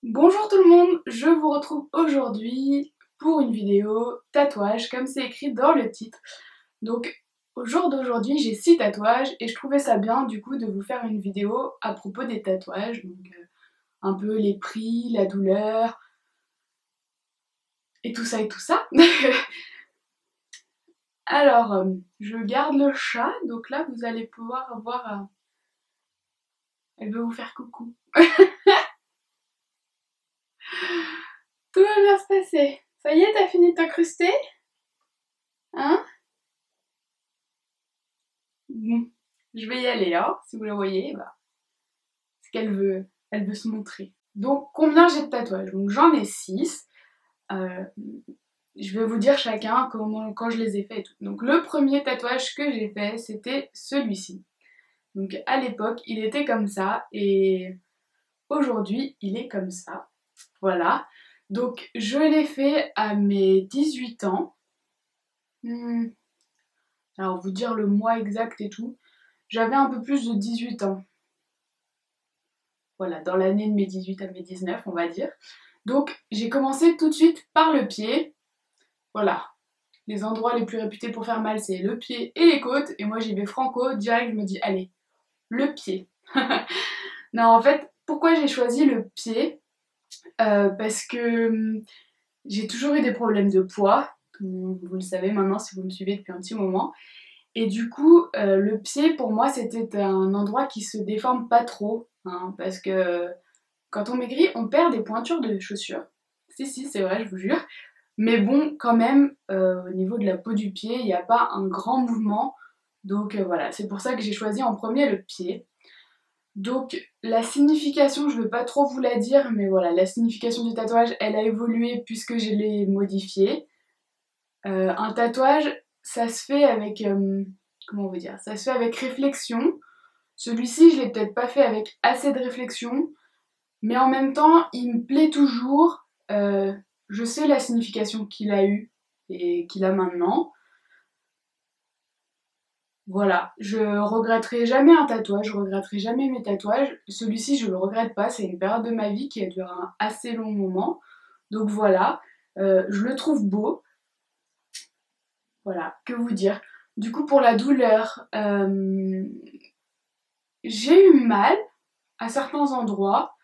Bonjour tout le monde, je vous retrouve aujourd'hui pour une vidéo tatouage comme c'est écrit dans le titre. Donc au jour d'aujourd'hui j'ai 6 tatouages et je trouvais ça bien du coup de vous faire une vidéo à propos des tatouages. Donc un peu les prix, la douleur et tout ça et tout ça. Alors je garde le chat, donc là vous allez pouvoir voir, elle veut vous faire coucou. Tout va bien se passer. Ça y est, t'as fini de t'incruster? Hein? Bon, je vais y aller là, si vous la voyez, bah, c'est qu'elle elle veut se montrer. Donc combien j'ai de tatouages? Donc j'en ai 6. Je vais vous dire chacun quand je les ai faits et tout. Donc le premier tatouage que j'ai fait, c'était celui-ci. Donc à l'époque, il était comme ça et aujourd'hui, il est comme ça. Voilà. Donc je l'ai fait à mes 18 ans. Hmm, Alors vous dire le mois exact et tout. J'avais un peu plus de 18 ans. Voilà, dans l'année de mes 18 à mes 19, on va dire. Donc j'ai commencé tout de suite par le pied. Voilà, les endroits les plus réputés pour faire mal, c'est le pied et les côtes. Et moi j'y vais franco, direct, je me dis, allez, le pied. Non, en fait, pourquoi j'ai choisi le pied? Parce que j'ai toujours eu des problèmes de poids. Vous le savez maintenant si vous me suivez depuis un petit moment. Et du coup, le pied, pour moi, c'était un endroit qui se déforme pas trop. Hein, parce que quand on maigrit, on perd des pointures de chaussures. Si, c'est vrai, je vous jure. Mais bon, quand même, au niveau de la peau du pied, il n'y a pas un grand mouvement. Donc voilà, c'est pour ça que j'ai choisi en premier le pied. Donc la signification, je ne veux pas trop vous la dire, mais voilà, la signification du tatouage, elle a évolué puisque je l'ai modifié. Un tatouage, ça se fait avec, comment on veut dire, ça se fait avec réflexion. Celui-ci, je l'ai peut-être pas fait avec assez de réflexion, mais en même temps, il me plaît toujours. Je sais la signification qu'il a eue et qu'il a maintenant. Voilà, je regretterai jamais un tatouage, je regretterai jamais mes tatouages. Celui-ci, je le regrette pas, c'est une période de ma vie qui a duré un assez long moment. Donc voilà, je le trouve beau. Voilà, que vous dire. Du coup, pour la douleur, j'ai eu mal à certains endroits,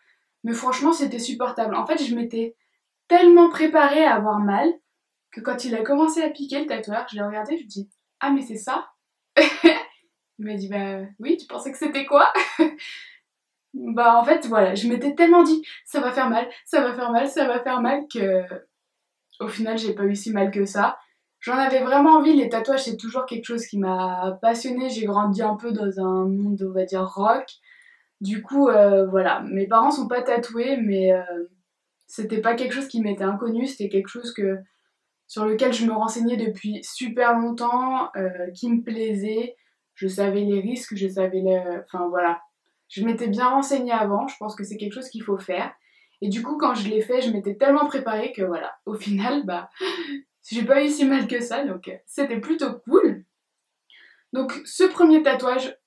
mais franchement, c'était supportable. En fait, je m'étais tellement préparée à avoir mal que quand il a commencé à piquer le tatoueur, je l'ai regardé, je me dis ah mais c'est ça? Il m'a dit bah oui, tu pensais que c'était quoi? Bah en fait voilà, je m'étais tellement dit ça va faire mal, ça va faire mal, ça va faire mal que au final j'ai pas eu si mal que ça. J'en avais vraiment envie, les tatouages c'est toujours quelque chose qui m'a passionnée, j'ai grandi un peu dans un monde on va dire rock. Du coup voilà, mes parents sont pas tatoués mais c'était pas quelque chose qui m'était inconnu, c'était quelque chose sur lequel je me renseignais depuis super longtemps, qui me plaisait. Je savais les risques, je savais enfin voilà. Je m'étais bien renseignée avant, je pense que c'est quelque chose qu'il faut faire. Et du coup, quand je l'ai fait, je m'étais tellement préparée que voilà, au final, bah, j'ai pas eu si mal que ça, donc c'était plutôt cool. Donc ce premier tatouage,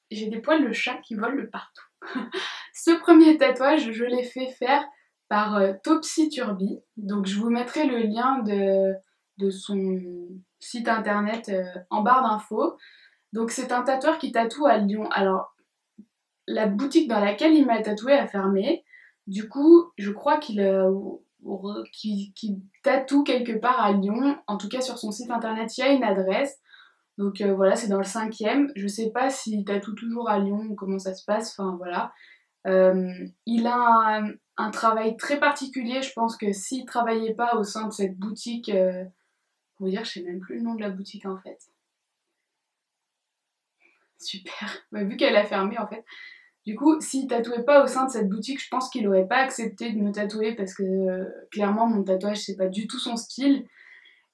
j'ai des poils de chat qui volent de partout. Ce premier tatouage, je l'ai fait faire par Topsy Turby. Donc je vous mettrai le lien de son site internet en barre d'infos. Donc c'est un tatoueur qui tatoue à Lyon. Alors la boutique dans laquelle il m'a tatoué a fermé. Du coup, je crois qu'il tatoue quelque part à Lyon. En tout cas, sur son site internet, il y a une adresse. Donc voilà, c'est dans le 5e. Je sais pas s'il tatoue toujours à Lyon ou comment ça se passe. Enfin voilà. Il a un travail très particulier. Je pense que s'il travaillait pas au sein de cette boutique, pour vous dire, je sais même plus le nom de la boutique en fait. Super. Bah, vu qu'elle a fermé en fait. Du coup, s'il tatouait pas au sein de cette boutique, je pense qu'il aurait pas accepté de me tatouer parce que clairement mon tatouage c'est pas du tout son style.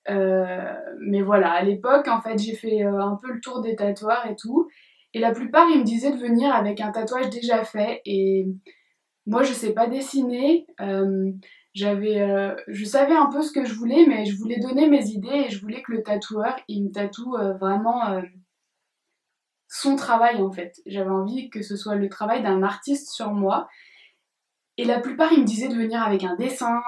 Mais voilà, à l'époque en fait j'ai fait un peu le tour des tatoueurs et tout. Et la plupart ils me disaient de venir avec un tatouage déjà fait. Et moi je sais pas dessiner. Je savais un peu ce que je voulais, mais je voulais donner mes idées et je voulais que le tatoueur il me tatoue vraiment son travail en fait. J'avais envie que ce soit le travail d'un artiste sur moi. Et la plupart, ils me disaient de venir avec un dessin,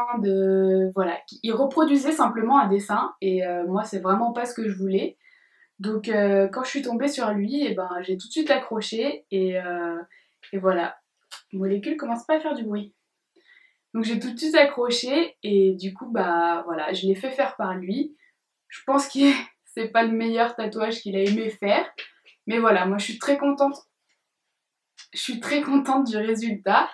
voilà. Ils reproduisaient simplement un dessin, et moi, c'est vraiment pas ce que je voulais. Donc, quand je suis tombée sur lui, et ben, j'ai tout de suite accroché, et voilà. Molécule commence pas à faire du bruit. Donc, j'ai tout de suite accroché, et du coup, bah voilà, je l'ai fait faire par lui. Je pense que c'est pas le meilleur tatouage qu'il a aimé faire, mais voilà, moi, je suis très contente. Je suis très contente du résultat.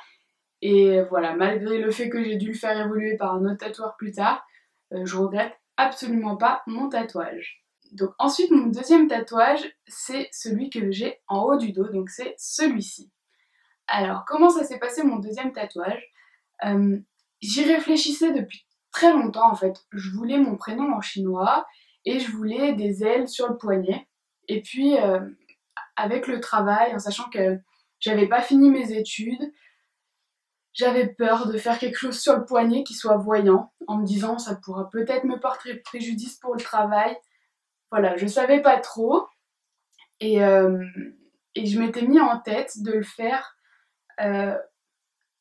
Et voilà, malgré le fait que j'ai dû le faire évoluer par un autre tatoueur plus tard, je regrette absolument pas mon tatouage. Donc ensuite, mon deuxième tatouage, c'est celui que j'ai en haut du dos, donc c'est celui-ci. Alors, comment ça s'est passé mon deuxième tatouage? J'y réfléchissais depuis très longtemps en fait. Je voulais mon prénom en chinois et je voulais des ailes sur le poignet. Et puis, avec le travail, en sachant que j'avais pas fini mes études, j'avais peur de faire quelque chose sur le poignet qui soit voyant, en me disant ça pourra peut-être me porter préjudice pour le travail. Voilà, je savais pas trop. Et, euh, et je m'étais mis en tête de le faire euh,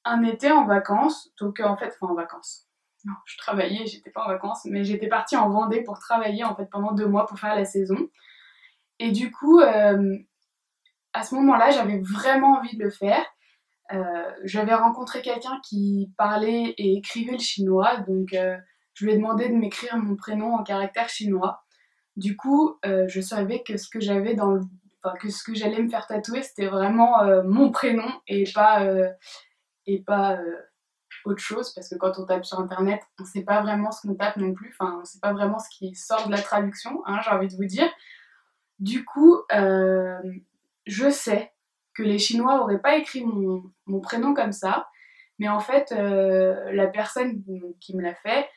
un été en vacances. Donc en fait, enfin en vacances. Non, je travaillais, j'étais pas en vacances, mais j'étais partie en Vendée pour travailler en fait pendant 2 mois pour faire la saison. Et du coup, à ce moment-là, j'avais vraiment envie de le faire. J'avais rencontré quelqu'un qui parlait et écrivait le chinois, donc je lui ai demandé de m'écrire mon prénom en caractère chinois. Du coup, je savais que ce que j'avais enfin, que ce que j'allais me faire tatouer, c'était vraiment mon prénom et pas autre chose, parce que quand on tape sur internet, on sait pas vraiment ce qu'on tape non plus, enfin, on sait pas vraiment ce qui sort de la traduction, hein, j'ai envie de vous dire. Du coup, je sais que les Chinois n'auraient pas écrit mon prénom comme ça, mais en fait, la personne qui me l'a fait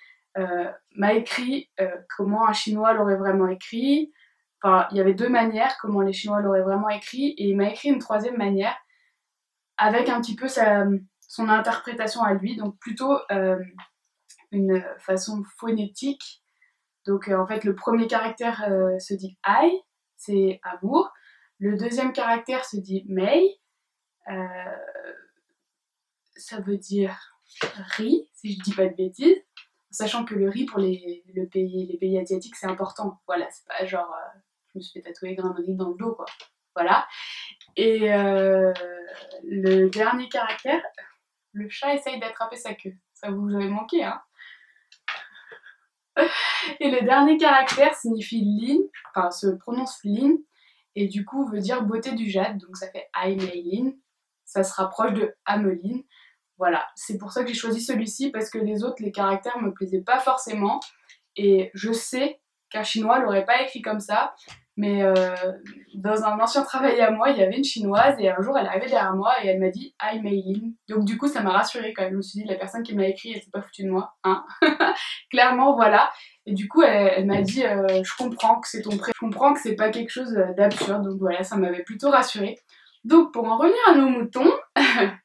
m'a écrit comment un Chinois l'aurait vraiment écrit. Enfin, il y avait 2 manières comment les Chinois l'auraient vraiment écrit, et il m'a écrit une troisième manière avec un petit peu son interprétation à lui, donc plutôt une façon phonétique. Donc en fait, le premier caractère se dit ai, c'est amour. Le deuxième caractère se dit mei, euh, ça veut dire riz, si je dis pas de bêtises. Sachant que le riz pour les pays asiatiques, c'est important. Voilà, c'est pas genre je me suis fait tatouer grain de riz dans le dos, quoi. Voilà. Et le dernier caractère, le chat essaye d'attraper sa queue. Ça vous avait manqué, hein? Et le dernier caractère signifie Lin, enfin se prononce Lin, et du coup veut dire beauté du jade, donc ça fait Ai Mei Lin. Ça se rapproche de Ameline. Voilà, c'est pour ça que j'ai choisi celui-ci, parce que les autres, les caractères me plaisaient pas forcément. Et je sais qu'un chinois l'aurait pas écrit comme ça, mais dans un ancien travail à moi, il y avait une chinoise, et un jour elle est arrivée derrière moi et elle m'a dit Ai Mei Lin. Donc du coup, ça m'a rassurée quand même. Je me suis dit, la personne qui me l'a écrit, elle s'est pas foutue de moi, hein. Clairement, voilà. Et du coup, elle m'a dit je comprends que c'est ton prénom, je comprends que c'est pas quelque chose d'absurde. Donc voilà, ça m'avait plutôt rassurée. Donc pour en revenir à nos moutons,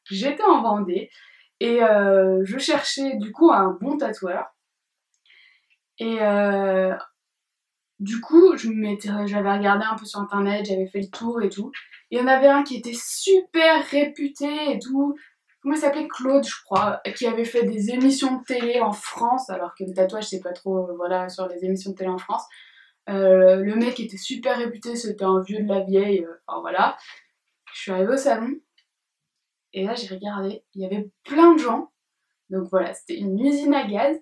j'étais en Vendée et je cherchais du coup un bon tatoueur. Et du coup, j'avais regardé un peu sur internet, j'avais fait le tour et tout. Et il y en avait un qui était super réputé et tout. Comment il s'appelait? Claude, je crois, qui avait fait des émissions de télé en France, alors que le tatouage, c'est pas trop, voilà, sur les émissions de télé en France. Le mec était super réputé, c'était un vieux de la vieille, enfin voilà. Je suis arrivée au salon, et là j'ai regardé, il y avait plein de gens. Donc voilà, c'était une usine à gaz.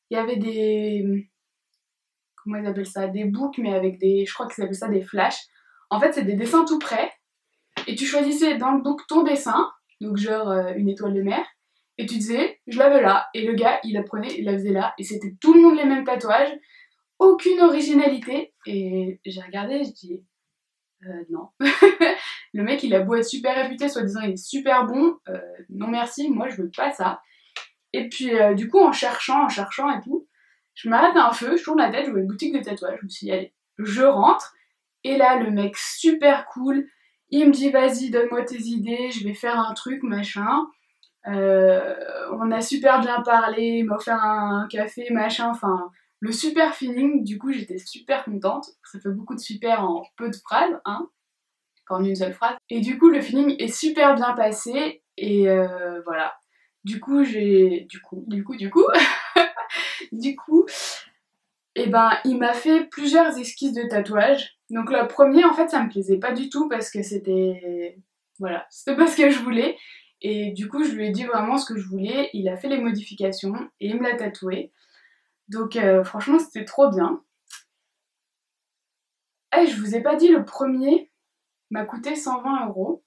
Il y avait des, comment ils appellent ça? Des books, mais avec des, je crois qu'ils appellent ça des flashs. En fait, c'est des dessins tout prêts. Et tu choisissais dans le book ton dessin, donc genre une étoile de mer, et tu disais, je la veux là. Et le gars, il la prenait, il la faisait là. Et c'était tout le monde les mêmes tatouages, aucune originalité. Et j'ai regardé, je dis, non. Le mec, il a beau être super réputé, soi-disant il est super bon, non merci, moi je veux pas ça. Et puis du coup, en cherchant et tout, je m'arrête à un feu, je tourne la tête, je vois une boutique de tatouage, je me suis dit, allez, je rentre. Et là, le mec super cool, il me dit, vas-y, donne-moi tes idées, je vais faire un truc, machin. On a super bien parlé, il m'a offert un café, machin, enfin, le super feeling, du coup, j'étais super contente. Ça fait beaucoup de super en peu de phrases, hein, qu'en une seule phrase. Et du coup, le feeling est super bien passé, et voilà. Du coup, du coup, et ben, il m'a fait plusieurs esquisses de tatouage. Donc le premier, en fait, ça me plaisait pas du tout parce que c'était... Voilà, c'était pas ce que je voulais. Et du coup, je lui ai dit vraiment ce que je voulais. Il a fait les modifications et il me l'a tatoué. Donc franchement, c'était trop bien. Et je vous ai pas dit, le premier m'a coûté 120 €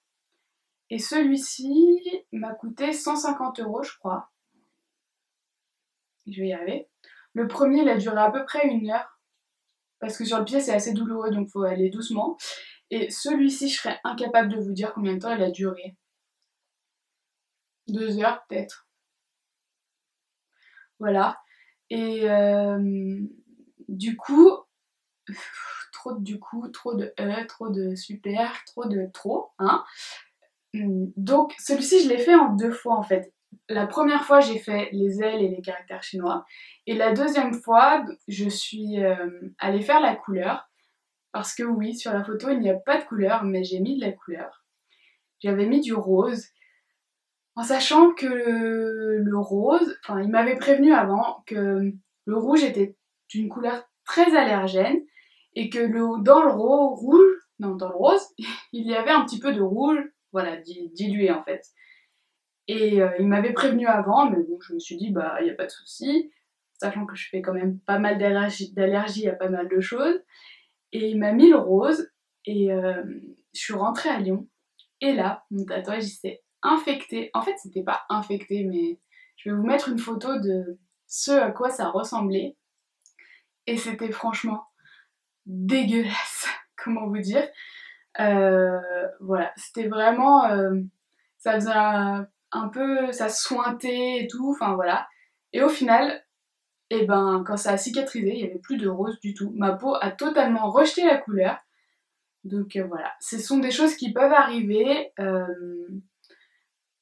et celui-ci m'a coûté 150 € je crois. Je vais y arriver. Le premier, il a duré à peu près 1 heure parce que sur le pied c'est assez douloureux donc faut aller doucement. Et celui-ci, je serais incapable de vous dire combien de temps il a duré. 2 heures peut-être. Voilà. Et du coup, trop de du coup, trop de trop de super, trop de trop, hein. Donc celui-ci, je l'ai fait en 2 fois en fait. La première fois, j'ai fait les ailes et les caractères chinois. Et la deuxième fois, je suis allée faire la couleur. Parce que oui, sur la photo, il n'y a pas de couleur, mais j'ai mis de la couleur. J'avais mis du rose. En sachant que le rose, enfin il m'avait prévenu avant que le rouge était d'une couleur très allergène et que dans le rouge, non dans le rose, il y avait un petit peu de rouge, voilà, dilué en fait. Et il m'avait prévenu avant, mais bon je me suis dit bah il n'y a pas de souci, sachant que je fais quand même pas mal d'allergies à pas mal de choses. Et il m'a mis le rose et je suis rentrée à Lyon et là mon tatouage il s'est infecté. En fait, c'était pas infecté, mais je vais vous mettre une photo de ce à quoi ça ressemblait. Et c'était franchement dégueulasse. Comment vous dire. Voilà, c'était vraiment... ça faisait un peu... Ça sointait et tout, enfin voilà. Et au final, et ben, quand ça a cicatrisé, il n'y avait plus de rose du tout. Ma peau a totalement rejeté la couleur. Donc voilà, ce sont des choses qui peuvent arriver.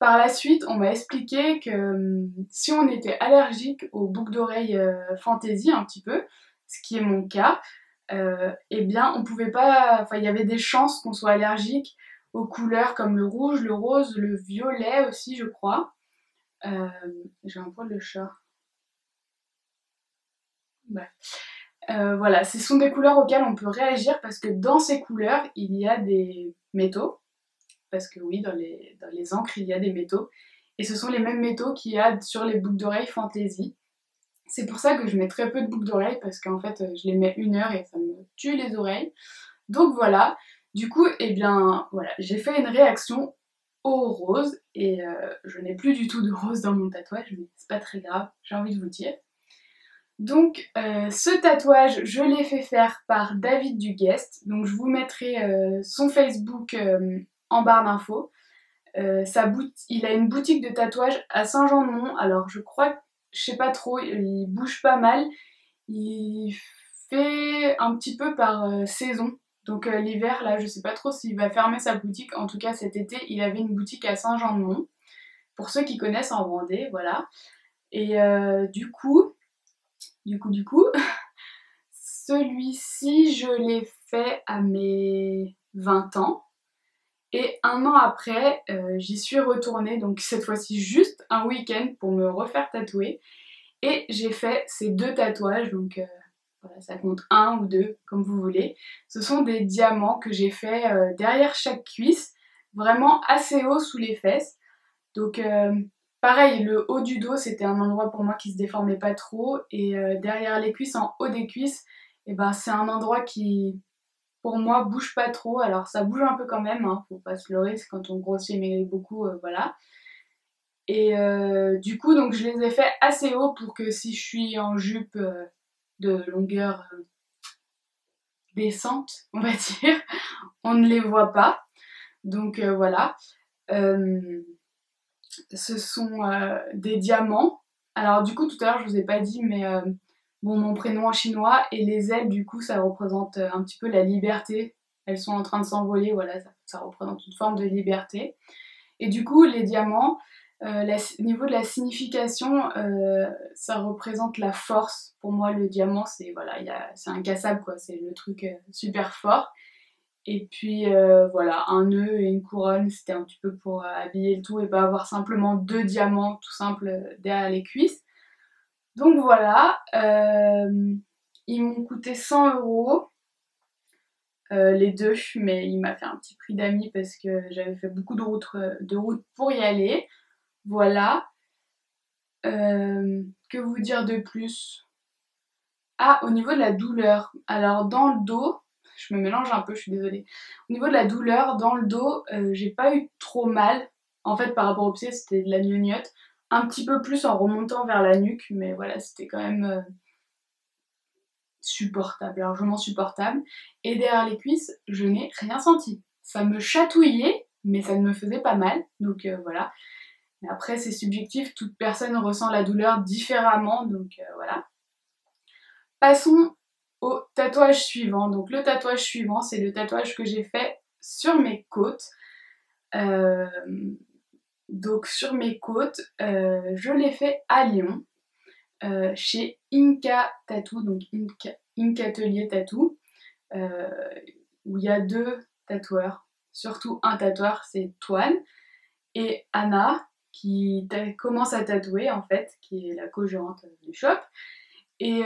Par la suite, on m'a expliqué que si on était allergique aux boucles d'oreilles fantaisie un petit peu, ce qui est mon cas, eh bien on pouvait pas, enfin il y avait des chances qu'on soit allergique aux couleurs comme le rouge, le rose, le violet aussi je crois. Euh, j'ai un poil de chat. Bref. Voilà, ce sont des couleurs auxquelles on peut réagir parce que dans ces couleurs il y a des métaux. Parce que oui, dans les encres, il y a des métaux. Et ce sont les mêmes métaux qu'il y a sur les boucles d'oreilles Fantaisie. C'est pour ça que je mets très peu de boucles d'oreilles, parce qu'en fait, je les mets 1 heure et ça me tue les oreilles. Donc voilà, du coup, eh bien, voilà, j'ai fait une réaction au rose, et je n'ai plus du tout de rose dans mon tatouage, mais c'est pas très grave, j'ai envie de vous dire. Donc ce tatouage, je l'ai fait faire par David Duguest, donc je vous mettrai son Facebook en barre d'infos. Il a une boutique de tatouage à Saint-Jean-de-Mont, alors je crois, je sais pas trop, il bouge pas mal, il fait un petit peu par saison, donc l'hiver là je sais pas trop s'il va fermer sa boutique, en tout cas cet été il avait une boutique à Saint-Jean-de-Mont, pour ceux qui connaissent en Vendée, voilà. Et du coup, celui-ci je l'ai fait à mes 20 ans. Et 1 an après, j'y suis retournée, donc cette fois-ci juste un week-end pour me refaire tatouer. Et j'ai fait ces 2 tatouages, donc voilà, ça compte 1 ou 2, comme vous voulez. Ce sont des diamants que j'ai fait derrière chaque cuisse, vraiment assez haut sous les fesses. Donc pareil, le haut du dos, c'était un endroit pour moi qui se déformait pas trop. Et derrière les cuisses, en haut des cuisses, et ben, c'est un endroit qui pour moi bouge pas trop, alors ça bouge un peu quand même, hein, faut pas se leurrer, c'est quand on grossit mais beaucoup, voilà. Et du coup donc je les ai fait assez haut pour que si je suis en jupe de longueur décente, on va dire, on ne les voit pas. Donc voilà. Euh, Ce sont des diamants. Alors du coup tout à l'heure je vous ai pas dit mais bon mon prénom en chinois et les ailes du coup ça représente un petit peu la liberté. Elles sont en train de s'envoler, voilà, ça représente une forme de liberté. Et du coup les diamants, au niveau de la signification, ça représente la force. Pour moi le diamant c'est voilà, c'est incassable quoi, c'est le truc super fort. Et puis voilà, un nœud et une couronne, c'était un petit peu pour habiller le tout et pas avoir simplement 2 diamants tout simples derrière les cuisses. Donc voilà, ils m'ont coûté 100 € les deux, mais il m'a fait un petit prix d'amis parce que j'avais fait beaucoup de route pour y aller. Voilà. Que vous dire de plus? Ah, au niveau de la douleur, alors dans le dos, je me mélange un peu, je suis désolée. Au niveau de la douleur, dans le dos, j'ai pas eu trop mal. En fait, par rapport au pied, c'était de la gnognotte. Un petit peu plus en remontant vers la nuque, mais voilà, c'était quand même supportable, largement supportable. Et derrière les cuisses, je n'ai rien senti. Ça me chatouillait, mais ça ne me faisait pas mal, donc voilà. Après, c'est subjectif, toute personne ressent la douleur différemment, donc voilà. Passons au tatouage suivant. Donc le tatouage suivant, c'est le tatouage que j'ai fait sur mes côtes. Euh, donc sur mes côtes, je l'ai fait à Lyon, chez Inca Tattoo, donc Inca Atelier Tattoo, euh, où il y a 2 tatoueurs, surtout un tatoueur, c'est Toine, et Anna, qui commence à tatouer en fait, qui est la co-gérante du shop. Et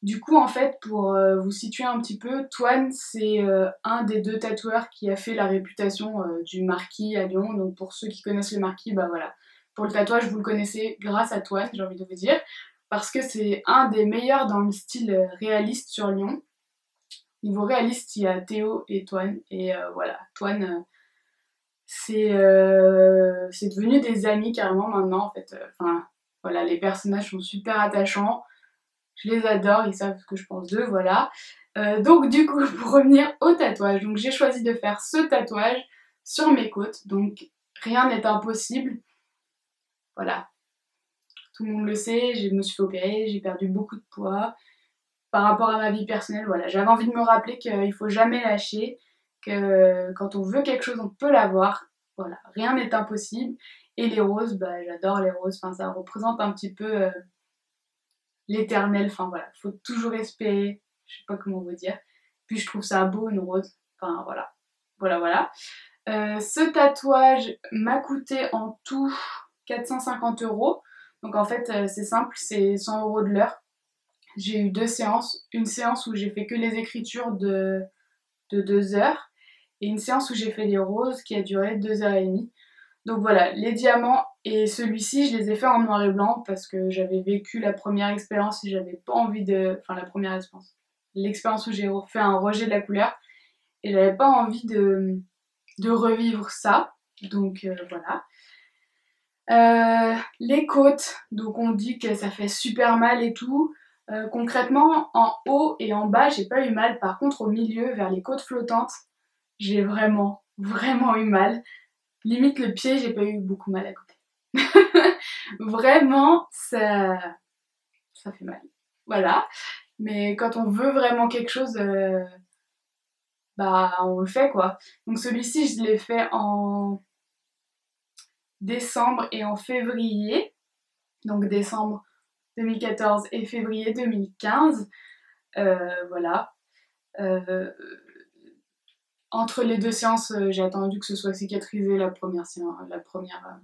du coup, en fait, pour vous situer un petit peu, Toine, c'est un des 2 tatoueurs qui a fait la réputation du Marquis à Lyon. Donc pour ceux qui connaissent le Marquis, bah voilà. Pour le tatouage, vous le connaissez grâce à Toine, j'ai envie de vous dire. Parce que c'est un des meilleurs dans le style réaliste sur Lyon. Niveau réaliste, il y a Théo et Toine. Et voilà, Toine, c'est devenu des amis carrément maintenant, en fait. Enfin, voilà, les personnages sont super attachants. Je les adore, ils savent ce que je pense d'eux, voilà. Donc du coup, pour revenir au tatouage, donc j'ai choisi de faire ce tatouage sur mes côtes, donc rien n'est impossible. Voilà, tout le monde le sait, je me suis fait opérer, j'ai perdu beaucoup de poids. Par rapport à ma vie personnelle, voilà, j'avais envie de me rappeler qu'il faut jamais lâcher, que quand on veut quelque chose, on peut l'avoir. Voilà, rien n'est impossible. Et les roses, bah j'adore les roses, enfin ça représente un petit peu l'éternel, enfin voilà, faut toujours espérer, je sais pas comment vous dire. Puis je trouve ça beau, une rose, enfin voilà, voilà. Ce tatouage m'a coûté en tout 450 €. Donc en fait, c'est simple, c'est 100 € de l'heure. J'ai eu 2 séances, une séance où j'ai fait que les écritures de 2 heures et une séance où j'ai fait les roses qui a duré 2 heures et demie. Donc voilà, les diamants et celui-ci, je les ai fait en noir et blanc parce que j'avais vécu la première expérience et j'avais pas envie de... Enfin, la première expérience. L'expérience où j'ai fait un rejet de la couleur et j'avais pas envie de revivre ça. Donc voilà. Les côtes, donc on dit que ça fait super mal et tout. Concrètement, en haut et en bas, j'ai pas eu mal. Par contre, au milieu, vers les côtes flottantes, j'ai vraiment eu mal. Limite le pied, j'ai pas eu beaucoup mal à côté. Vraiment, ça fait mal. Voilà. Mais quand on veut vraiment quelque chose, bah on le fait quoi. Donc celui-ci, je l'ai fait en décembre et en février. Donc décembre 2014 et février 2015. Voilà. Euh, Entre les 2 séances, j'ai attendu que ce soit cicatrisé la première séance, la première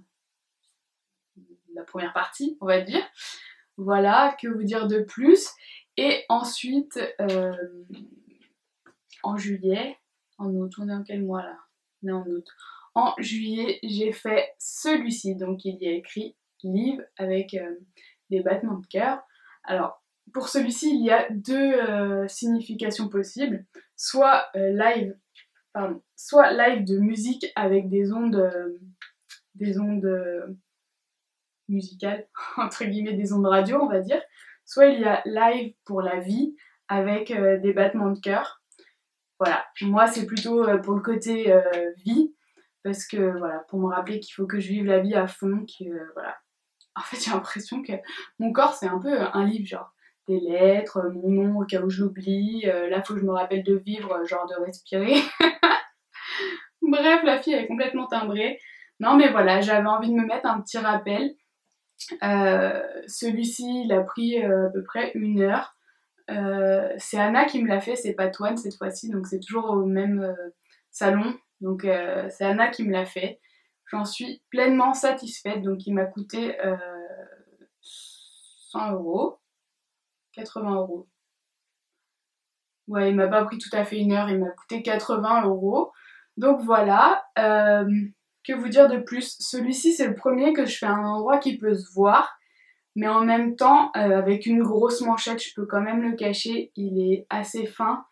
partie, on va dire. Voilà, que vous dire de plus? Et ensuite, en juillet, en août, on est en quel mois là? On est en août. En juillet, j'ai fait celui-ci, donc il y a écrit Live avec des battements de cœur. Alors, pour celui-ci, il y a 2 significations possibles. Soit live de musique avec des ondes musicales, entre guillemets des ondes radio, on va dire. Soit il y a live pour la vie avec des battements de cœur. Voilà, moi c'est plutôt pour le côté vie, parce que voilà, pour me rappeler qu'il faut que je vive la vie à fond, que voilà. En fait, j'ai l'impression que mon corps c'est un peu un livre, genre des lettres, mon nom au cas où je l'oublie, là faut que je me rappelle de vivre, genre de respirer. Bref, la fille elle est complètement timbrée. Non mais voilà, j'avais envie de me mettre un petit rappel. Celui-ci, il a pris à peu près 1 heure. C'est Anna qui me l'a fait, c'est pas Toine cette fois-ci, donc c'est toujours au même salon. Donc c'est Anna qui me l'a fait. J'en suis pleinement satisfaite, donc il m'a coûté 100 €, 80 €. Ouais, il m'a pas pris tout à fait 1 heure, il m'a coûté 80 €. Donc voilà, que vous dire de plus? Celui-ci c'est le premier que je fais à un endroit qui peut se voir, mais en même temps, avec une grosse manchette, je peux quand même le cacher, il est assez fin.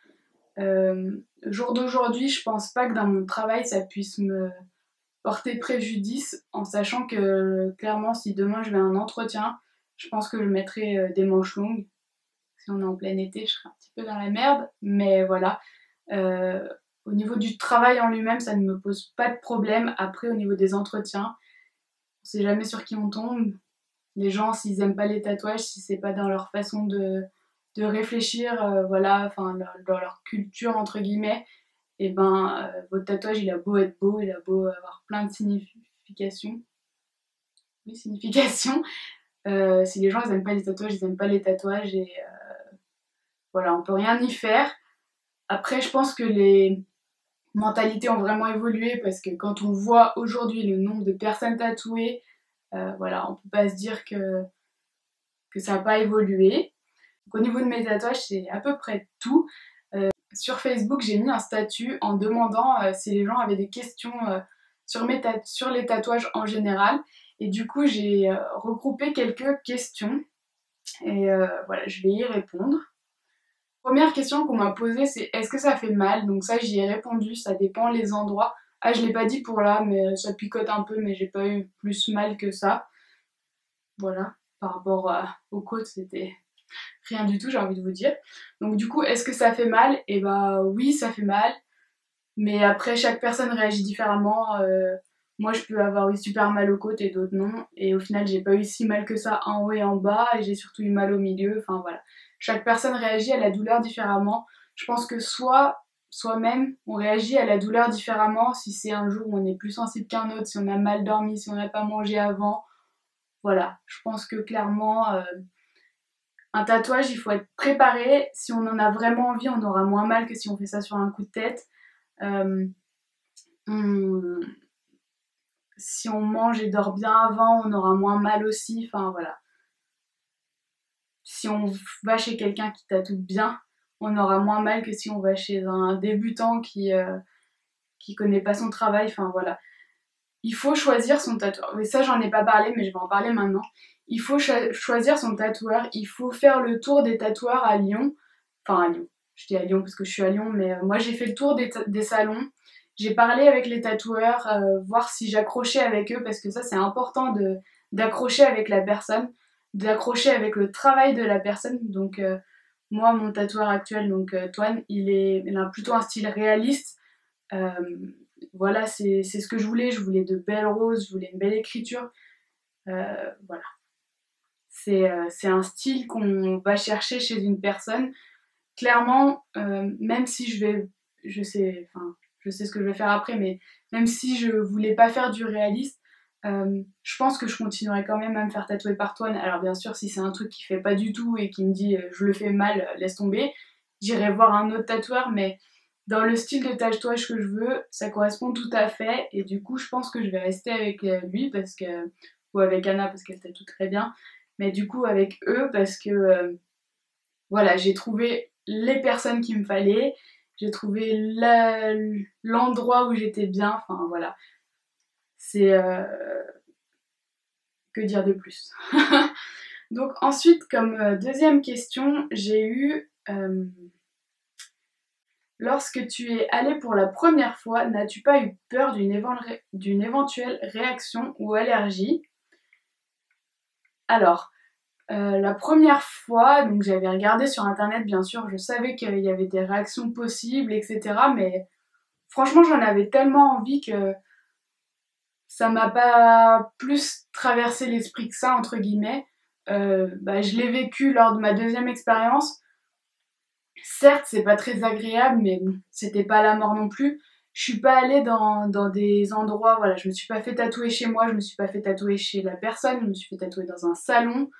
Jour d'aujourd'hui, je pense pas que dans mon travail ça puisse me porter préjudice, en sachant que clairement si demain je vais à un entretien, je pense que je mettrai des manches longues. Si on est en plein été, je serai un petit peu dans la merde, mais voilà. Euh, Au niveau du travail en lui-même, ça ne me pose pas de problème. Après, au niveau des entretiens, on sait jamais sur qui on tombe. Les gens, s'ils aiment pas les tatouages, si c'est pas dans leur façon de réfléchir, voilà, enfin, dans leur culture, entre guillemets, et ben, votre tatouage, il a beau être beau, il a beau avoir plein de significations. Oui, significations. Si les gens, ils aiment pas les tatouages, ils aiment pas les tatouages, et voilà, on peut rien y faire. Après, je pense que les mentalités ont vraiment évolué parce que quand on voit aujourd'hui le nombre de personnes tatouées, voilà, on peut pas se dire que ça n'a pas évolué. Donc, au niveau de mes tatouages, c'est à peu près tout. Sur Facebook, j'ai mis un statut en demandant si les gens avaient des questions sur les tatouages en général. Et du coup, j'ai regroupé quelques questions et voilà, je vais y répondre. Première question qu'on m'a posée, c'est est-ce que ça fait mal? Donc ça, j'y ai répondu, ça dépend les endroits. Ah, je l'ai pas dit pour là, mais ça picote un peu, mais j'ai pas eu plus mal que ça. Voilà, par rapport aux côtes, c'était rien du tout, j'ai envie de vous dire. Donc du coup, est-ce que ça fait mal? Eh bah oui, ça fait mal. Mais après, chaque personne réagit différemment. Moi, je peux avoir eu super mal aux côtes et d'autres non. Et au final, j'ai pas eu si mal que ça en haut et en bas. Et j'ai surtout eu mal au milieu. Enfin voilà. Chaque personne réagit à la douleur différemment. Je pense que soi-même, on réagit à la douleur différemment. Si c'est un jour où on est plus sensible qu'un autre, si on a mal dormi, si on n'a pas mangé avant. Voilà. Je pense que clairement, un tatouage, il faut être préparé. Si on en a vraiment envie, on aura moins mal que si on fait ça sur un coup de tête. Euh, on- Si on mange et dort bien avant, on aura moins mal aussi. Enfin voilà. Si on va chez quelqu'un qui tatoue bien, on aura moins mal que si on va chez un débutant qui connaît pas son travail. Enfin voilà. Il faut choisir son tatoueur. Mais ça, j'en ai pas parlé, mais je vais en parler maintenant. Il faut choisir son tatoueur. Il faut faire le tour des tatoueurs à Lyon. Enfin, à Lyon. Je dis à Lyon parce que je suis à Lyon, mais moi, j'ai fait le tour des salons. J'ai parlé avec les tatoueurs, voir si j'accrochais avec eux, parce que ça, c'est important d'accrocher avec la personne, d'accrocher avec le travail de la personne. Donc, moi, mon tatoueur actuel, donc Toine, il a plutôt un style réaliste. Euh, voilà, c'est ce que je voulais. Je voulais de belles roses, je voulais une belle écriture. Voilà. C'est un style qu'on va chercher chez une personne. Clairement, même si je sais, enfin, je sais ce que je vais faire après, mais même si je voulais pas faire du réaliste, je pense que je continuerai quand même à me faire tatouer par Toine. Alors bien sûr, si c'est un truc qui fait pas du tout et qui me dit je le fais mal, laisse tomber, j'irai voir un autre tatoueur, mais dans le style de tatouage que je veux, ça correspond tout à fait, et du coup, je pense que je vais rester avec lui parce que, ou avec Anna parce qu'elle tatoue très bien, mais du coup avec eux parce que voilà, j'ai trouvé les personnes qu'il me fallait, j'ai trouvé l'endroit où j'étais bien, enfin voilà. C'est que dire de plus. Donc ensuite, comme deuxième question, j'ai eu lorsque tu es allé pour la première fois, n'as-tu pas eu peur d'une éventuelle réaction ou allergie? Alors, la première fois, donc j'avais regardé sur internet, bien sûr, je savais qu'il y avait des réactions possibles, etc. Mais franchement, j'en avais tellement envie que ça m'a pas plus traversé l'esprit que ça, entre guillemets. Je l'ai vécu lors de ma deuxième expérience. Certes, c'est pas très agréable, mais bon, c'était pas la mort non plus. Je suis pas allée dans des endroits, voilà, je me suis pas fait tatouer chez moi, je me suis pas fait tatouer chez la personne, je me suis fait tatouer dans un salon.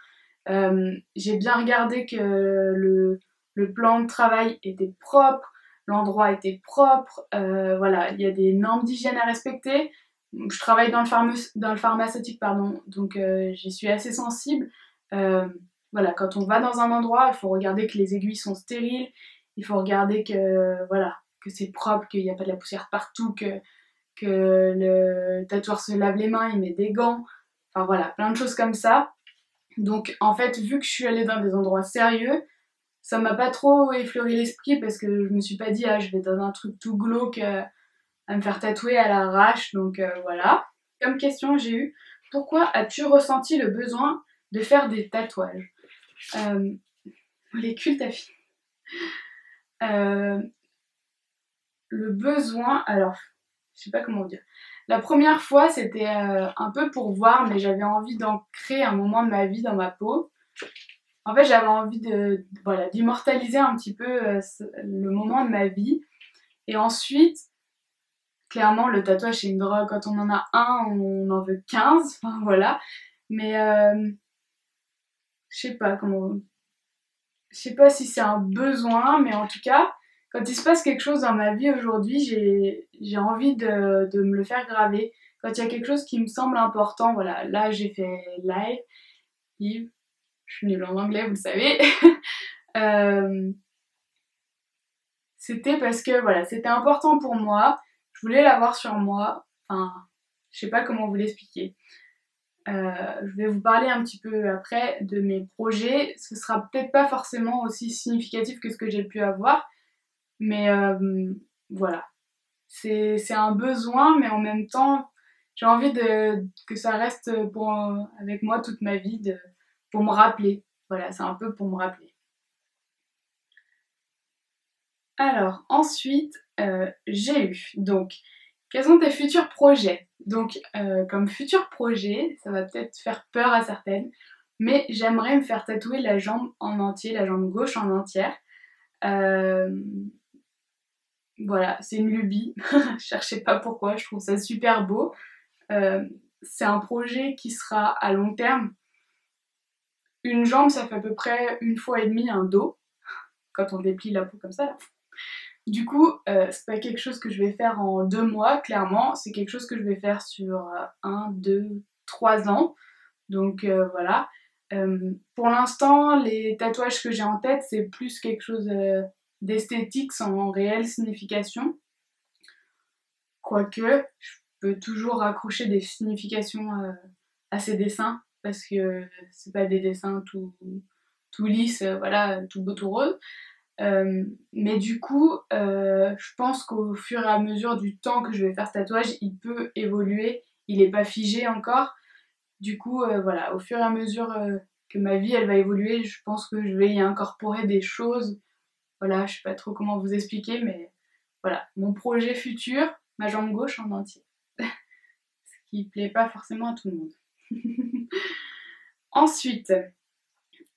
J'ai bien regardé que le plan de travail était propre, l'endroit était propre, voilà, il y a des normes d'hygiène à respecter. Je travaille dans le pharmaceutique, pardon, donc j'y suis assez sensible. Euh, voilà, quand on va dans un endroit, il faut regarder que les aiguilles sont stériles, il faut regarder que, voilà, que c'est propre, qu'il n'y a pas de la poussière partout, que le tatoueur se lave les mains, il met des gants, enfin voilà, plein de choses comme ça. Donc en fait, vu que je suis allée dans des endroits sérieux, ça m'a pas trop effleuré l'esprit parce que je me suis pas dit ah je vais dans un truc tout glauque à me faire tatouer à l'arrache, donc voilà. Comme question j'ai eu, pourquoi as-tu ressenti le besoin de faire des tatouages? Les cultes à filles. Le besoin, alors je sais pas comment dire. La première fois c'était un peu pour voir, mais j'avais envie d'ancrer un moment de ma vie dans ma peau. En fait, j'avais envie de, voilà, d'immortaliser un petit peu le moment de ma vie. Et ensuite, clairement, le tatouage, c'est une drogue. Quand on en a un, on en veut 15. Enfin, voilà. Mais je sais pas comment. Je sais pas si c'est un besoin, mais en tout cas, quand il se passe quelque chose dans ma vie aujourd'hui, j'ai envie de me le faire graver. Quand il y a quelque chose qui me semble important, voilà. Là, j'ai fait live. Yves, je suis nulle en anglais, vous le savez. Euh, C'était parce que voilà, c'était important pour moi, je voulais l'avoir sur moi, enfin, je sais pas comment vous l'expliquer. Je vais vous parler un petit peu après de mes projets, ce sera peut-être pas forcément aussi significatif que ce que j'ai pu avoir, mais voilà. C'est un besoin, mais en même temps, j'ai envie que ça reste avec moi toute ma vie, pour me rappeler. Voilà, c'est un peu pour me rappeler. Alors, ensuite, j'ai eu, donc, quels sont tes futurs projets? Donc, comme futur projet, ça va peut-être faire peur à certaines, mais j'aimerais me faire tatouer la jambe en entier, la jambe gauche en entière. Euh, voilà, c'est une lubie, je cherchais pas pourquoi, je trouve ça super beau. Euh, c'est un projet qui sera à long terme. Une jambe, ça fait à peu près une fois et demie un dos, quand on déplie la peau comme ça, là. Du coup, c'est pas quelque chose que je vais faire en 2 mois, clairement. C'est quelque chose que je vais faire sur 1, 2, 3 ans. Donc voilà. Pour l'instant, les tatouages que j'ai en tête, c'est plus quelque chose d'esthétique sans réelle signification. Quoique, je peux toujours raccrocher des significations à ces dessins parce que c'est pas des dessins tout lisses, voilà, tout beau tout rose. Mais du coup, je pense qu'au fur et à mesure du temps que je vais faire ce tatouage, il peut évoluer, il n'est pas figé encore. Du coup, voilà, au fur et à mesure que ma vie elle va évoluer, je pense que je vais y incorporer des choses. Voilà, je sais pas trop comment vous expliquer, mais voilà, mon projet futur, ma jambe gauche en entier. Ce qui plaît pas forcément à tout le monde. Ensuite,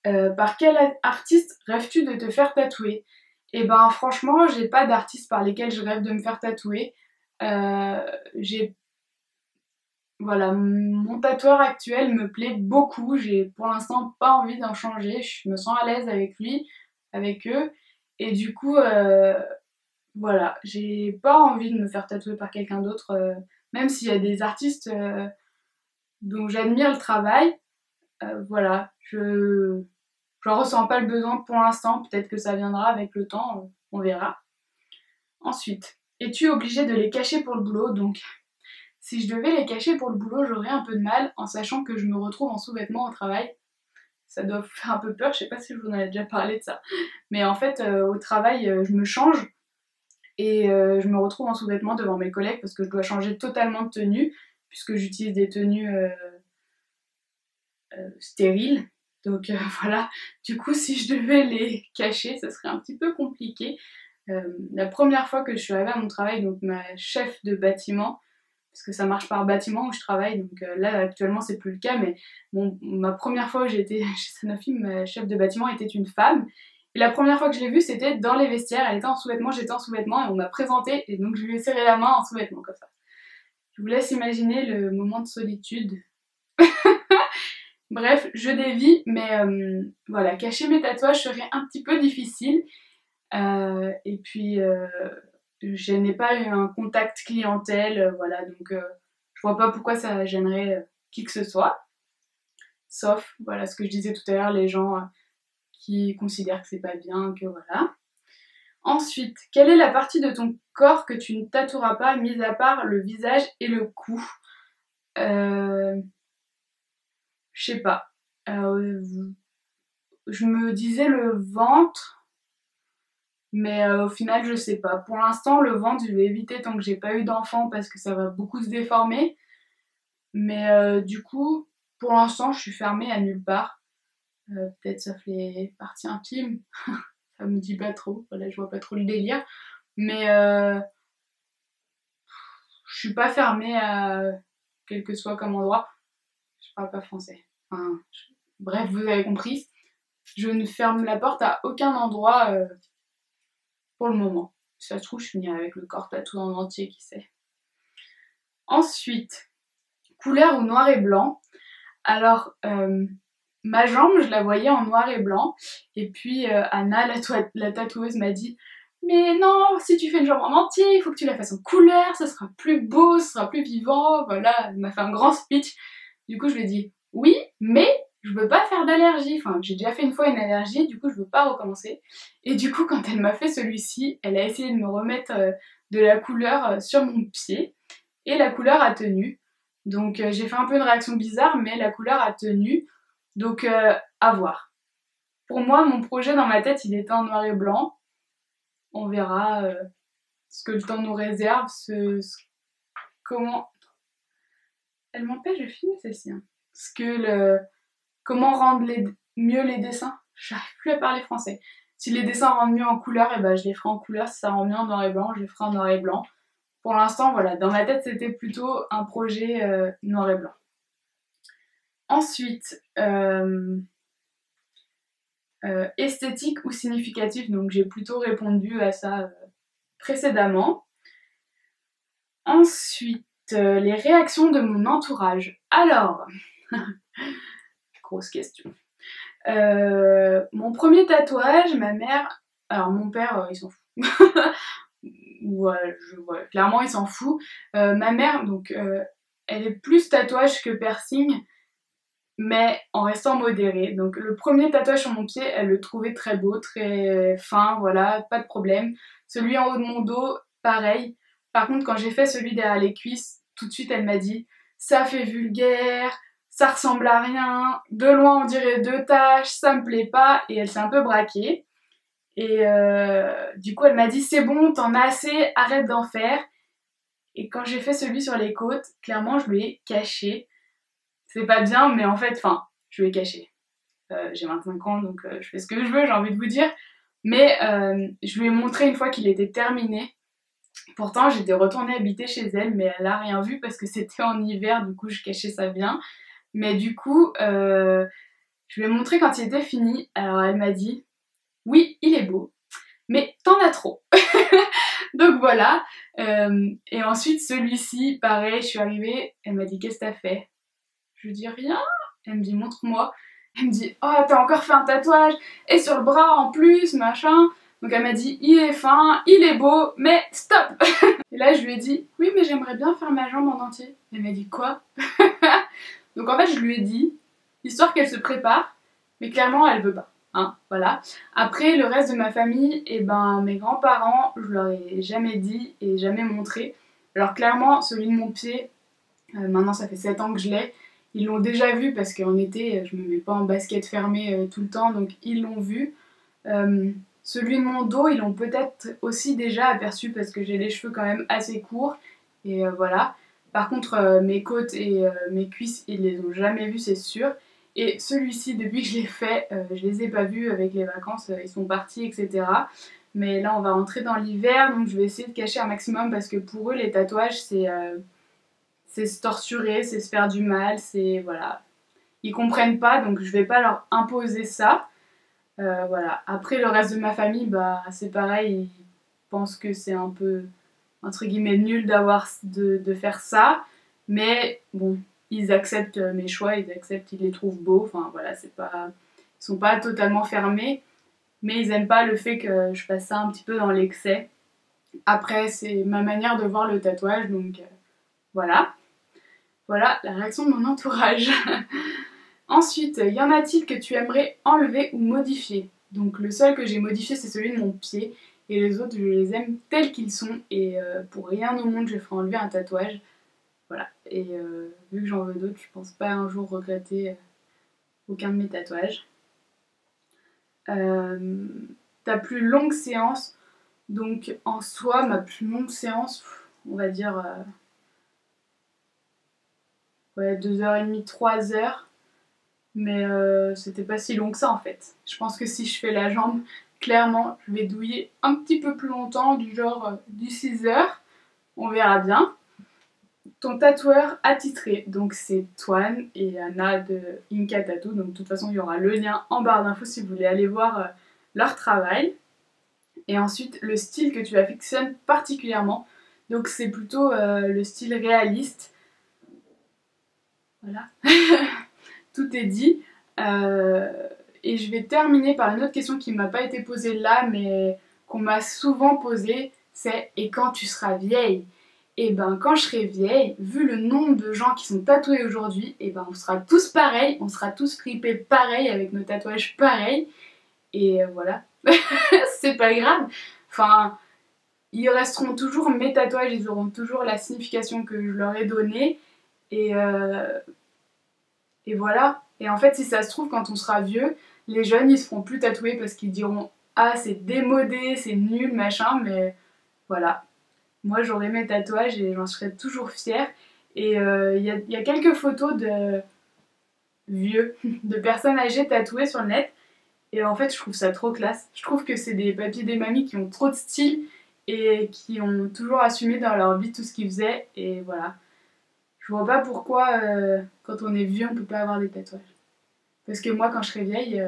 par quel artiste rêves-tu de te faire tatouer? Eh ben franchement, j'ai pas d'artiste par lesquels je rêve de me faire tatouer. J'ai Voilà, mon tatoueur actuel me plaît beaucoup. J'ai pour l'instant pas envie d'en changer. Je me sens à l'aise avec lui, avec eux, et du coup, voilà, j'ai pas envie de me faire tatouer par quelqu'un d'autre, même s'il y a des artistes dont j'admire le travail. Voilà, j'en ressens pas le besoin pour l'instant, peut-être que ça viendra avec le temps, on verra. Ensuite, es-tu obligé de les cacher pour le boulot? Donc, si je devais les cacher pour le boulot, j'aurais un peu de mal en sachant que je me retrouve en sous-vêtements au travail. Ça doit vous faire un peu peur, je sais pas si je vous en ai déjà parlé de ça. Mais en fait, au travail, je me change et je me retrouve en sous-vêtements devant mes collègues parce que je dois changer totalement de tenue puisque j'utilise des tenues stériles. Donc voilà, du coup si je devais les cacher, ça serait un petit peu compliqué. La première fois que je suis arrivée à mon travail, donc ma chef de bâtiment, parce que ça marche par bâtiment où je travaille, donc là actuellement c'est plus le cas, mais bon, ma première fois où j'ai été chez Sanofi, ma chef de bâtiment était une femme, et la première fois que je l'ai vue c'était dans les vestiaires, elle était en sous-vêtements, j'étais en sous-vêtements, et on m'a présenté, et donc je lui ai serré la main en sous-vêtements comme ça. Je vous laisse imaginer le moment de solitude. Bref, je dévie, mais voilà, cacher mes tatouages serait un petit peu difficile. Et puis, je n'ai pas eu un contact clientèle, voilà, donc je vois pas pourquoi ça gênerait qui que ce soit. Sauf, voilà, ce que je disais tout à l'heure, les gens qui considèrent que c'est pas bien, que voilà. Ensuite, quelle est la partie de ton corps que tu ne tatoueras pas, mis à part le visage et le cou? Euh, je sais pas. Je me disais le ventre, mais au final, je sais pas. Pour l'instant, le ventre, je vais éviter tant que j'ai pas eu d'enfant parce que ça va beaucoup se déformer. Mais du coup, pour l'instant, je suis fermée à nulle part. Peut-être sauf les parties intimes. Ça me dit pas trop. Voilà, je vois pas trop le délire. Mais je suis pas fermée à quel que soit comme endroit. Je parle pas français. Enfin, bref, vous avez compris. Je ne ferme la porte à aucun endroit pour le moment. Si ça se trouve, je finirai avec le corps tatoué en entier, qui sait. Ensuite, couleur ou noir et blanc. Alors, ma jambe, je la voyais en noir et blanc. Et puis, Anna, la tatoueuse, m'a dit: mais non, si tu fais une jambe en entier, il faut que tu la fasses en couleur, ça sera plus beau, ça sera plus vivant. Voilà, elle m'a fait un grand speech. Du coup, je lui ai dit: oui, mais je veux pas faire d'allergie. Enfin, j'ai déjà fait une fois une allergie, du coup, je veux pas recommencer. Et du coup, quand elle m'a fait celui-ci, elle a essayé de me remettre de la couleur sur mon pied. Et la couleur a tenu. Donc, j'ai fait un peu une réaction bizarre, mais la couleur a tenu. Donc, à voir. Pour moi, mon projet dans ma tête, il était en noir et blanc. On verra ce que le temps nous réserve, comment... Elle m'empêche de filmer celle-ci. Hein. Comment rendre mieux les dessins. J'arrive plus à parler français. Si les dessins rendent mieux en couleur, et ben je les ferai en couleur. Si ça rend mieux en noir et blanc, je les ferai en noir et blanc. Pour l'instant, voilà, dans ma tête, c'était plutôt un projet noir et blanc. Ensuite, esthétique ou significatif, donc j'ai plutôt répondu à ça précédemment. Ensuite, les réactions de mon entourage. Alors, grosse question. Mon premier tatouage, ma mère... Alors mon père, il s'en fout. Ouais, clairement, il s'en fout. Ma mère, donc, elle est plus tatouage que piercing, mais en restant modérée. Donc le premier tatouage sur mon pied, elle le trouvait très beau, très fin, voilà, pas de problème. Celui en haut de mon dos, pareil. Par contre, quand j'ai fait celui derrière les cuisses, tout de suite, elle m'a dit: ça fait vulgaire, ça ressemble à rien, de loin on dirait deux taches, ça me plaît pas, et elle s'est un peu braquée. Et du coup, elle m'a dit: c'est bon, t'en as assez, arrête d'en faire. Et quand j'ai fait celui sur les côtes, clairement, je lui ai caché. C'est pas bien, mais en fait, enfin, je lui ai caché. J'ai 25 ans, donc je fais ce que je veux, j'ai envie de vous dire. Mais je lui ai montré une fois qu'il était terminé. Pourtant, j'étais retournée habiter chez elle, mais elle a rien vu parce que c'était en hiver, du coup, je cachais ça bien. Mais du coup, je lui ai montré quand il était fini. Alors, elle m'a dit: oui, il est beau, mais t'en as trop. Donc voilà. Et ensuite, celui-ci, pareil, je suis arrivée, elle m'a dit: qu'est-ce que t'as fait? Je lui dis: rien. Elle me dit: montre-moi. Elle me dit: oh, t'as encore fait un tatouage, et sur le bras en plus, machin. Donc elle m'a dit: il est fin, il est beau, mais stop. Et là, je lui ai dit: oui, mais j'aimerais bien faire ma jambe en entier. Elle m'a dit: quoi? Donc en fait, je lui ai dit, histoire qu'elle se prépare, mais clairement, elle veut pas. Hein, voilà. Après, le reste de ma famille, et ben mes grands-parents, je leur ai jamais dit et jamais montré. Alors clairement, celui de mon pied, maintenant ça fait 7 ans que je l'ai, ils l'ont déjà vu parce qu'en été, je me mets pas en basket fermé tout le temps, donc ils l'ont vu. Celui de mon dos, ils l'ont peut-être aussi déjà aperçu parce que j'ai les cheveux quand même assez courts, et voilà. Par contre, mes côtes et mes cuisses, ils les ont jamais vus, c'est sûr. Et celui-ci, depuis que je l'ai fait, je les ai pas vus avec les vacances, ils sont partis, etc. Mais là, on va rentrer dans l'hiver, donc je vais essayer de cacher un maximum parce que pour eux, les tatouages, c'est se torturer, c'est se faire du mal, c'est... Voilà. Ils comprennent pas, donc je vais pas leur imposer ça. Voilà. Après, le reste de ma famille, bah, c'est pareil, ils pensent que c'est un peu, entre guillemets, nul de faire ça. Mais bon, ils acceptent mes choix, ils les trouvent beaux, enfin voilà, c'est pas, ils sont pas totalement fermés, mais ils aiment pas le fait que je fasse ça un petit peu dans l'excès. Après, c'est ma manière de voir le tatouage, donc voilà. Voilà la réaction de mon entourage. Ensuite, y en a-t-il que tu aimerais enlever ou modifier? Donc le seul que j'ai modifié, c'est celui de mon pied, et les autres, je les aime tels qu'ils sont, et pour rien au monde, je ferai enlever un tatouage. Voilà, et vu que j'en veux d'autres, je pense pas un jour regretter aucun de mes tatouages. Ta plus longue séance, donc en soi, ma plus longue séance, on va dire ouais, 2h30, 3h, mais c'était pas si long que ça en fait. Je pense que si je fais la jambe, clairement, je vais douiller un petit peu plus longtemps, du genre du 6h, on verra bien. Ton tatoueur attitré, donc c'est Toine et Anna de Inca Tattoo, donc de toute façon il y aura le lien en barre d'infos si vous voulez aller voir leur travail. Et ensuite le style que tu affectionnes particulièrement, donc c'est plutôt le style réaliste. Voilà, tout est dit. Et je vais terminer par une autre question qui ne m'a pas été posée là, mais qu'on m'a souvent posée, c'est « Et quand tu seras vieille ?» Et ben quand je serai vieille, vu le nombre de gens qui sont tatoués aujourd'hui, et ben on sera tous pareils, on sera tous fripés pareil, avec nos tatouages pareils, et voilà, c'est pas grave. Enfin, ils resteront toujours mes tatouages, ils auront toujours la signification que je leur ai donnée, et voilà. Et en fait, si ça se trouve, quand on sera vieux, les jeunes, ils se feront plus tatouer parce qu'ils diront « Ah, c'est démodé, c'est nul, machin », mais voilà. Moi, j'aurai mes tatouages et j'en serai toujours fière. Et il y a quelques photos de vieux, de personnes âgées tatouées sur le net. Et en fait, je trouve ça trop classe. Je trouve que c'est des papis des mamies qui ont trop de style et qui ont toujours assumé dans leur vie tout ce qu'ils faisaient. Et voilà. Je vois pas pourquoi, quand on est vieux, on peut pas avoir des tatouages. Parce que moi, quand je serai vieille,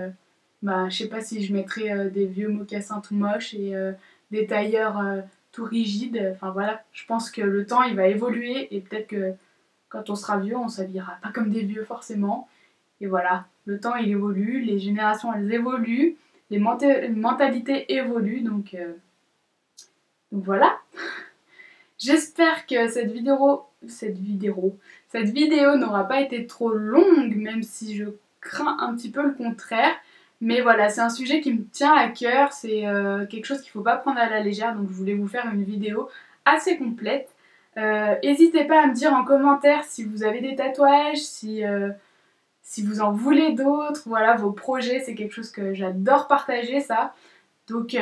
bah, je sais pas si je mettrai des vieux mocassins tout moches et des tailleurs tout rigides. Enfin voilà, je pense que le temps, il va évoluer et peut-être que quand on sera vieux, on s'habillera pas comme des vieux forcément. Et voilà, le temps, il évolue, les générations, elles évoluent, les mentalités évoluent, donc voilà. J'espère que cette vidéo n'aura pas été trop longue, même si je crains un petit peu le contraire. Mais voilà, c'est un sujet qui me tient à cœur, c'est quelque chose qu'il ne faut pas prendre à la légère, donc je voulais vous faire une vidéo assez complète. N'hésitez pas à me dire en commentaire si vous avez des tatouages, si vous en voulez d'autres, voilà, vos projets, c'est quelque chose que j'adore partager ça. Donc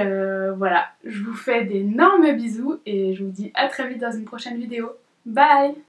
voilà, je vous fais d'énormes bisous et je vous dis à très vite dans une prochaine vidéo. Bye!